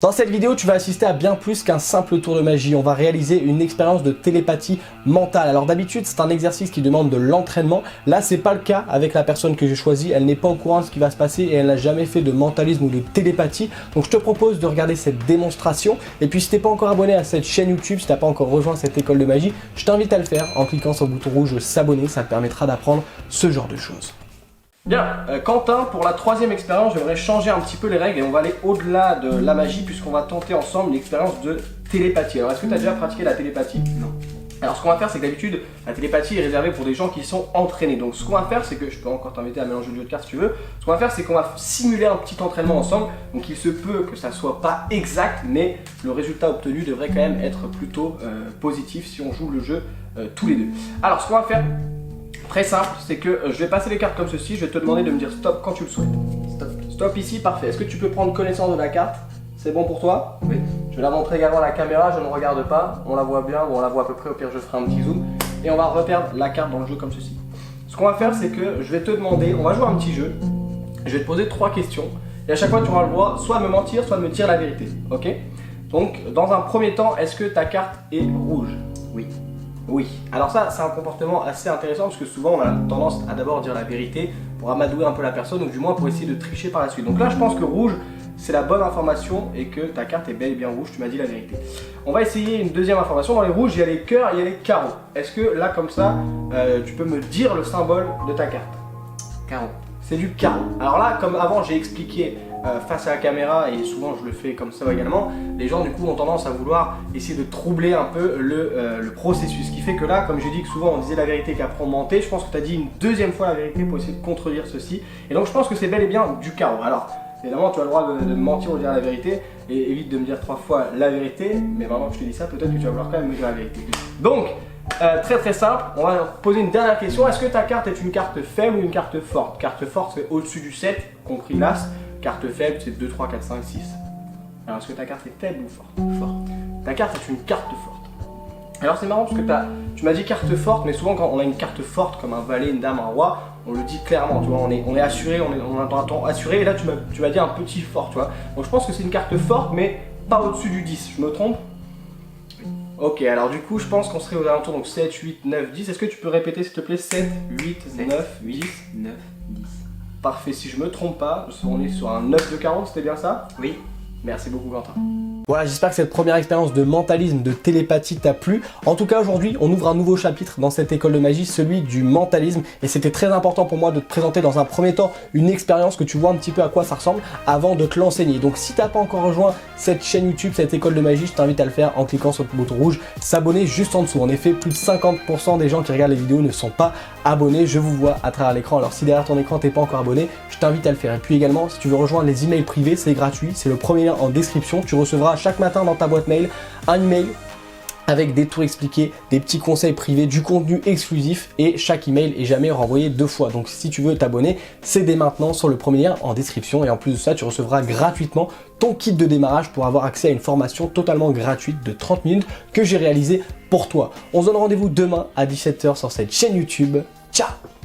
Dans cette vidéo, tu vas assister à bien plus qu'un simple tour de magie. On va réaliser une expérience de télépathie mentale. Alors d'habitude, c'est un exercice qui demande de l'entraînement. Là, c'est pas le cas avec la personne que j'ai choisie. Elle n'est pas au courant de ce qui va se passer et elle n'a jamais fait de mentalisme ou de télépathie. Donc je te propose de regarder cette démonstration. Et puis si t'es pas encore abonné à cette chaîne YouTube, si t'as pas encore rejoint cette école de magie, je t'invite à le faire en cliquant sur le bouton rouge s'abonner. Ça te permettra d'apprendre ce genre de choses. Bien, Quentin, pour la troisième expérience, j'aimerais changer un petit peu les règles et on va aller au-delà de la magie puisqu'on va tenter ensemble une expérience de télépathie. Alors, est-ce que tu as déjà pratiqué la télépathie? Non. Alors, ce qu'on va faire, c'est que d'habitude, la télépathie est réservée pour des gens qui sont entraînés. Donc, ce qu'on va faire, c'est que, je peux encore t'inviter à mélanger le jeu de cartes si tu veux, ce qu'on va faire, c'est qu'on va simuler un petit entraînement ensemble. Donc, il se peut que ça soit pas exact, mais le résultat obtenu devrait quand même être plutôt positif si on joue le jeu tous les deux. Alors, ce qu'on va faire, très simple, c'est que je vais passer les cartes comme ceci, je vais te demander de me dire stop quand tu le souhaites. Stop. Stop ici, parfait. Est-ce que tu peux prendre connaissance de la carte? C'est bon pour toi? Oui. Je vais la montrer également à la caméra, je ne regarde pas, on la voit bien, bon, on la voit à peu près, au pire je ferai un petit zoom. Et on va reperdre la carte dans le jeu comme ceci. Ce qu'on va faire, c'est que je vais te demander, on va jouer un petit jeu, je vais te poser 3 questions, et à chaque fois tu auras le droit soit de me mentir, soit de me dire la vérité, ok? Donc, dans un premier temps, est-ce que ta carte est rouge? Oui. Oui, alors ça c'est un comportement assez intéressant parce que souvent on a tendance à d'abord dire la vérité pour amadouer un peu la personne ou du moins pour essayer de tricher par la suite. Donc là je pense que rouge c'est la bonne information et que ta carte est bel et bien rouge, tu m'as dit la vérité. On va essayer une deuxième information, dans les rouges il y a les cœurs, il y a les carreaux. Est-ce que là comme ça tu peux me dire le symbole de ta carte? Carreau. C'est du carreau. Alors là comme avant j'ai expliqué face à la caméra et souvent je le fais comme ça également, les gens du coup ont tendance à vouloir essayer de troubler un peu le processus, ce qui fait que là comme j'ai dit que souvent on disait la vérité qu'après on mentait, je pense que tu as dit une deuxième fois la vérité pour essayer de contredire ceci et donc je pense que c'est bel et bien du carreau. Alors évidemment tu as le droit de mentir ou de dire la vérité et évite de me dire 3 fois la vérité, mais maintenant que je te dis ça peut-être que tu vas vouloir quand même me dire la vérité. Donc très simple, on va poser une dernière question. Est-ce que ta carte est une carte faible ou une carte forte? Carte forte c'est au-dessus du 7, compris l'As. Carte faible c'est 2, 3, 4, 5, 6. Alors est-ce que ta carte est faible ou forte? Forte. Ta carte est une carte forte. Alors c'est marrant parce que tu m'as dit carte forte, mais souvent quand on a une carte forte comme un valet, une dame, un roi, on le dit clairement, tu vois, on est assuré, on a un temps assuré, et là tu m'as dit un petit fort, tu vois. Donc je pense que c'est une carte forte, mais pas au-dessus du 10, je me trompe? Ok, alors du coup je pense qu'on serait aux alentours, donc 7, 8, 9, 10. Est-ce que tu peux répéter s'il te plaît? 7, 8, 9, 10. 9, 10. Parfait, si je me trompe pas, on est sur un 9 de 40, c'était bien ça? Oui. Merci beaucoup Quentin. Voilà, j'espère que cette première expérience de mentalisme, de télépathie t'a plu. En tout cas, aujourd'hui, on ouvre un nouveau chapitre dans cette école de magie, celui du mentalisme. Et c'était très important pour moi de te présenter dans un premier temps une expérience, que tu vois un petit peu à quoi ça ressemble avant de te l'enseigner. Donc si t'as pas encore rejoint cette chaîne YouTube, cette école de magie, je t'invite à le faire en cliquant sur le bouton rouge, s'abonner juste en dessous. En effet, plus de 50% des gens qui regardent les vidéos ne sont pas abonnés. Je vous vois à travers l'écran. Alors si derrière ton écran, t'es pas encore abonné, je t'invite à le faire. Et puis également, si tu veux rejoindre les emails privés, c'est gratuit. C'est le premier lien en description. Tu recevras chaque matin dans ta boîte mail un email avec des tours expliqués, des petits conseils privés, du contenu exclusif et chaque email est jamais renvoyé 2 fois. Donc si tu veux t'abonner, c'est dès maintenant sur le premier lien en description et en plus de ça, tu recevras gratuitement ton kit de démarrage pour avoir accès à une formation totalement gratuite de 30 minutes que j'ai réalisée pour toi. On se donne rendez-vous demain à 17 h sur cette chaîne YouTube. Ciao!